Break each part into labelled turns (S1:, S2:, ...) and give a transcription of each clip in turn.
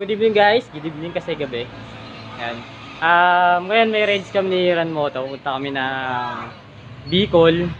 S1: Good evening guys, good evening kasi gabi. Yan. Ngayon may range kami ni Ranmoto. Punta kami ng Bicol.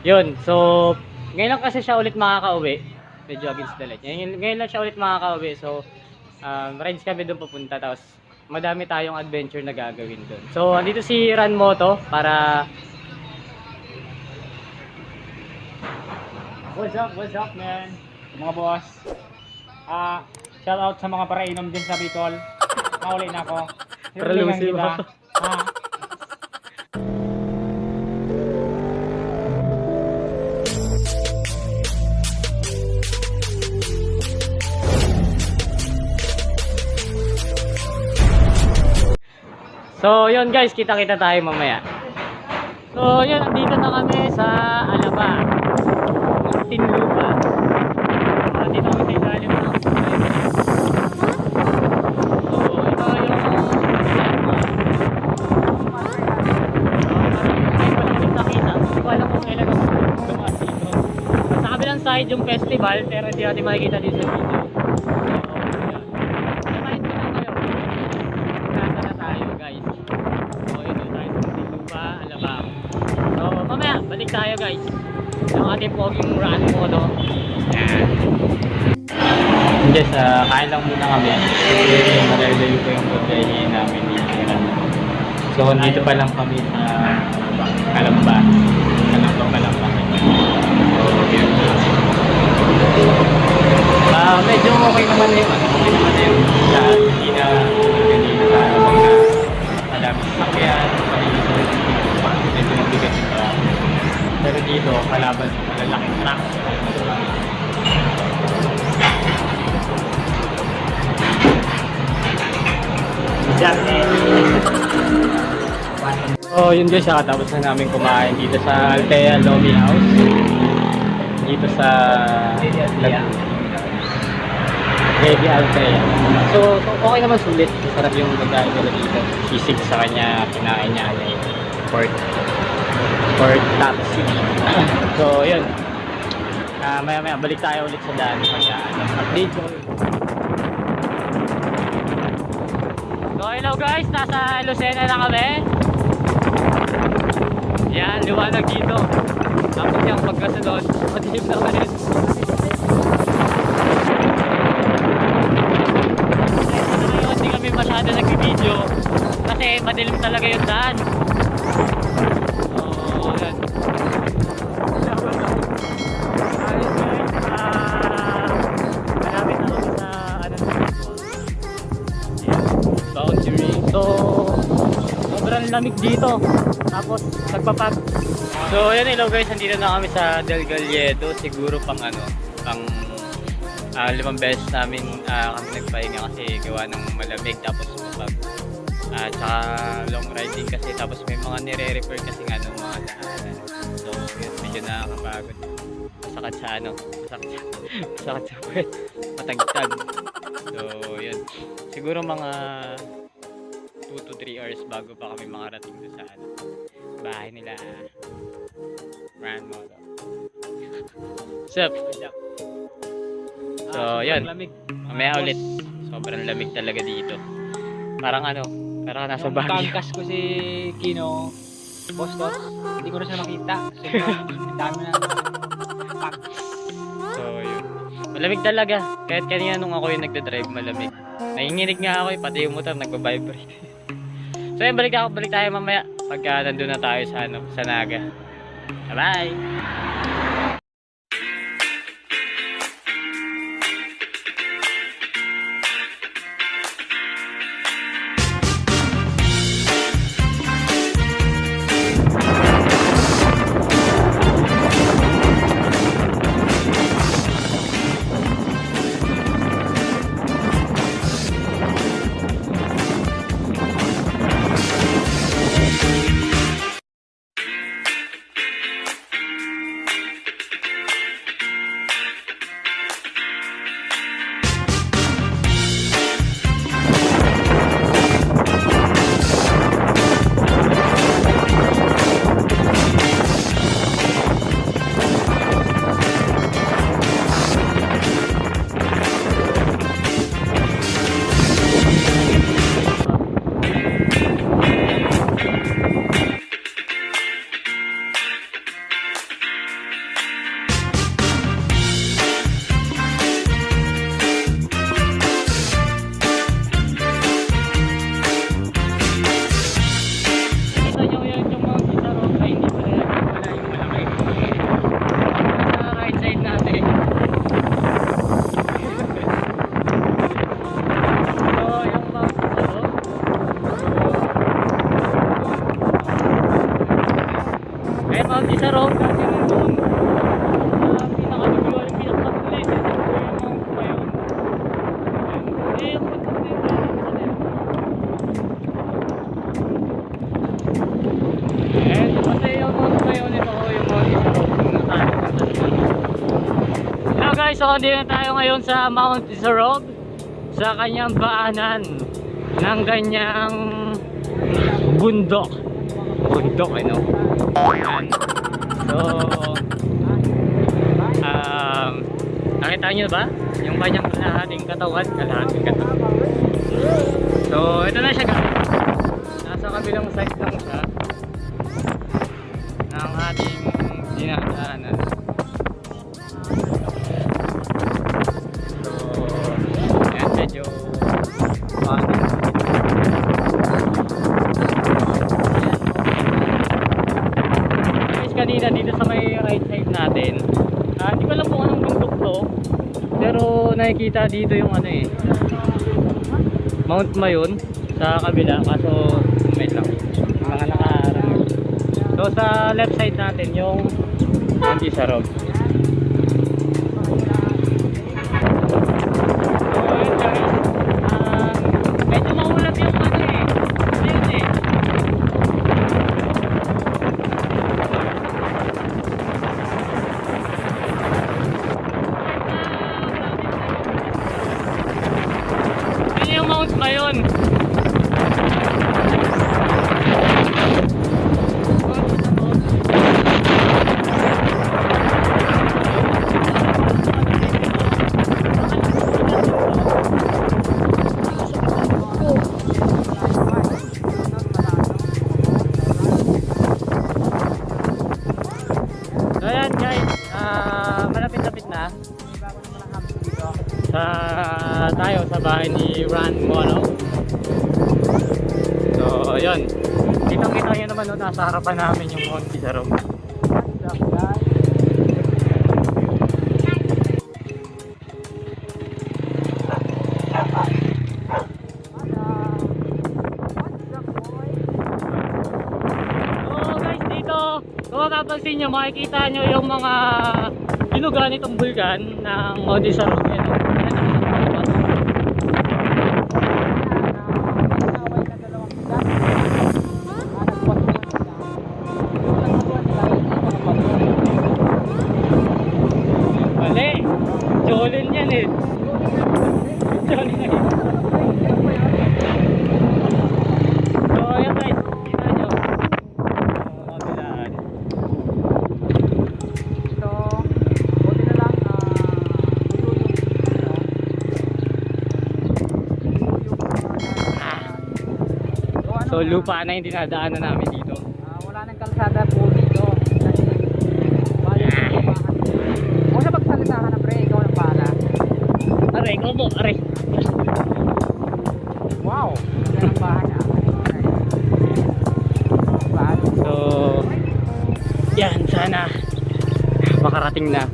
S1: Yun. So, ngayon lang kasi siya ulit makakauwi. Medyo against the light. Ngayon lang siya ulit makakauwi. So, rides kami doon papunta. Tapos, madami tayong adventure na gagawin doon. So, andito si Ranmoto para...
S2: What's up man? Mga boss. Shout out sa mga parainom din sa Bicol. Mauli na ako.
S1: Tralusin mo. So, yun guys, kita-kita tayo mamaya. So, yun, nandito na kami sa Alaba. Muntinlupa. Dito kami sa ilalim ng... So, ito yung... Ay, walang nakita. Hindi ko alam kung kailan ako dumaan dito. Sa kabilang side yung festival, pero hindi natin makikita dito sa video. Balik tayo guys. Yung ating poging Ranmoto. Yan. Guys, kain lang muna kami. Malalayo ko yung pagkain namin ni Ranmoto. So, dito pa lang kami sa Kalamba. Kalamba pa lang kami. So, medyo okay naman na yung okay naman na yung hindi na ganito sa mga madaming sakyan. Medyo mabigat yung pero dito, kalaban malalaking truck. Oh, yun guys, tapos na namin kumain dito sa Altea Lomi House. Dito sa Baby Altea. So, okay naman sulit. Sarap yung pagkain nila dito. Sisig sa kanya, kinain niya ay pork taxi. So, yun. Maya balik tayo ulit sa daan pagka update ko. So, hello guys, nasa Lucena na kami. Yan, liwanag dito. Tapos yung pagkasunod, madilim na ulit. Hindi kami masyado nag-video kasi madilim talaga yung daan. So, sobrang lamig dito. Tapos, nagpapag. So, yan hello guys. Nandito na kami sa Del Galledo. Siguro pang 5 beses namin kami nagpahinga kasi gawa ng malamig. Tapos, tsaka long riding kasi. Tapos, may mga nire-repair kasi mga daanan. So, yun, medyo nakakapagod. Masakit sa puwet. Matagtag. So, yun. Siguro mga 2 to 3 hours bago pa kami makarating doon sa bahay nila Ranmoto. Sup? So, yun. Mamaya ulit. Sobrang lamig talaga dito. Parang nasa Baguio.
S2: Kangkas ko si Kino. Boss. Hindi ko na siya makita. Sobrang dami na pack.
S1: So, yun. Malamig talaga. Kahit kanina nung ako yung nagdadrive, malamig. Nanginginig nga ako pati yung motor nagbabibrate. So yun, balik tayo mamaya pagka nandun na tayo sa Naga. Bye! so hindi na tayo ngayon sa Mount Isarog, sa kanyang baanan ng ganyang bundok. Bundok, ano? Ayan. So, nakita nyo ba? Yung kanyang kalahating katawan. So, ito na siya guys. Nasa kabilang side lang siya ng ating dinadaanan. So, ayan, medyo kanina dito sa may right side natin. Hindi ko alam kung anong bundok to, pero nakikita dito yung ano eh, Mount Mayon sa kabila, kaso may lang yung mga nakaharang. So sa left side natin yung Mount Isarog. Medyo maulap yung ano eh, ayun eh. Yung Mount Mayon. So ayan guys, malapit-lapit na tayo sa bahay ni Ran Molo. So yun, kitang-kita nyo naman, no, nasa harapan namin yung Mount Isarog. So guys, dito kung makapansin nyo, makikita nyo yung mga binuga nitong bulkan ng Mount Isarog. Mali, Jolin yan eh. Jolin na yun. So ayan guys, kita nyo kabilaan.
S2: Ito, buti na lang
S1: So lupa na yung dinadaanan namin dito.
S2: wala nang kalsada po dito. Huwag na pagsalita ka na pre, ikaw ng bahala.
S1: Aray, ikaw mo, aray.
S2: Wow, ganda ng bahay na.
S1: So, yan, sana makarating na.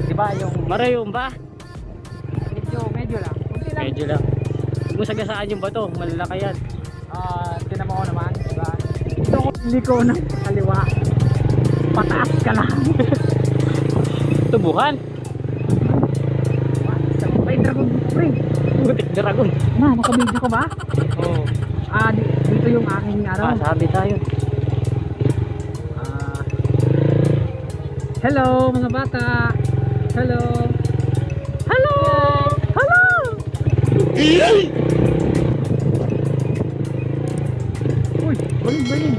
S2: Diba yung
S1: Marayong ba?
S2: medyo lang. Kunti lang.
S1: Medyo lang. Huwag mo sagasaan yung bato, malalaki yan.
S2: Tinan mo ko naman, diba? Ito ko liko ng kaliwa. Pataas ka lang.
S1: Tubuhan.
S2: May dragon pre.
S1: Putik dragon.
S2: Nakabidyo ko ba?
S1: Oo.
S2: Dito yung aking
S1: Sabi tayo.
S2: Hello mga bata. Hello. Hello. Hello. Uy, baling.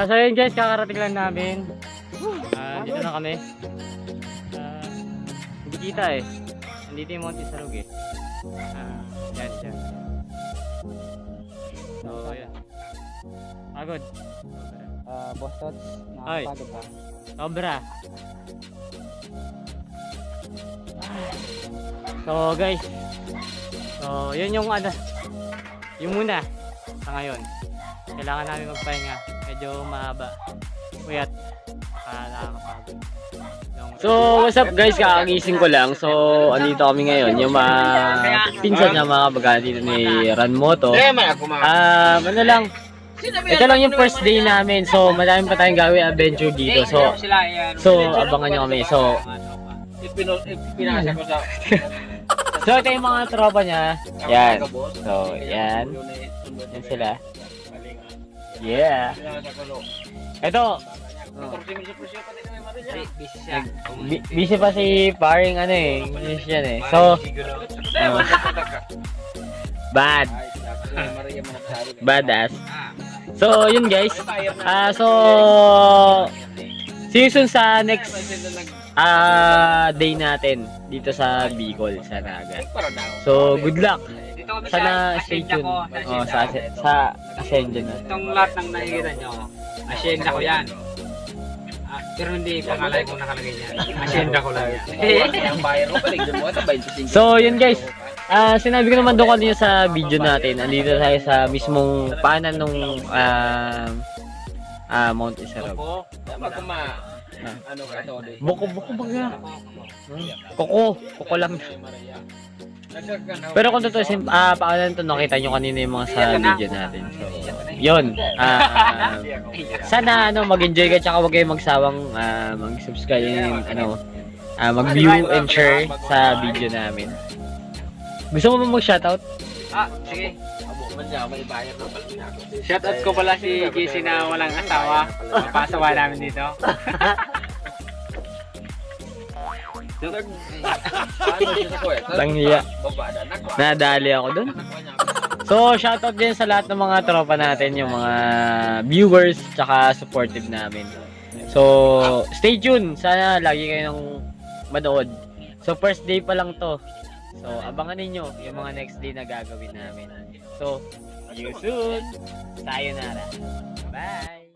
S1: So yun guys, kakarating lang namin. Dito na kami. Hindi kita eh. Nandito yung Mount Isarog eh. Yan siya. So yan. Pagod.
S2: Boss Tots,
S1: Ay.
S2: nakapagod pa.
S1: Sobra. So guys. So yun yung ano. Yung muna. Sa ngayon. Kailangan namin magpahinga. Medyo mahaba. Puyat. Nakakapagod. Long So, what's up guys? Kakagising ko lang. So, andito kami ngayon. Yung mga pinsan niya, mga kabagana dito ni Ranmoto. Ano lang. Ito lang yung first day namin. So, marami pa tayong gawin adventure dito. So abangan nyo kami. So, ito yung mga tropa niya. Yan. So, yan. Yan sila. Yeah. Ito. Busy pa si paring ano eh. English yan eh. So, badass. So, yun guys. So, see you soon sa next day natin dito sa Bicol, sa Naga. So, good luck. Sana stay tuned. Oh, sa Ascension na.
S2: Itong lahat ng nakikita nyo, asyenda ko yan. Pero hindi pangalay kung nakalagay niya. Asyenda ko lang yan.
S1: So, yun guys. Sinabi ko naman doon kanina sa video natin. Andito tayo sa mismong paanan nung Mount Isarog. Buko baga. Kuko lang. Pero kung totoo, paanan to, nakita nyo kanina yung mga sa video natin. So, yun. Sana mag-enjoy ka, tsaka huwag kayong magsawang mag-subscribe and mag-view and share sa video namin. Gusto mo ba mag-shoutout?
S2: Sige. Shoutout ko pala si Casey na walang asawa. Mapasawa namin dito.
S1: Tanghiya. Nadali ako dun. So, shoutout din sa lahat ng mga tropa natin, yung mga viewers, tsaka supportive namin. So, stay tuned. Sana lagi kayong manood. So, first day pa lang to. So, abangan ninyo yung mga next day na gagawin namin. So, see you soon. Sayonara. Bye!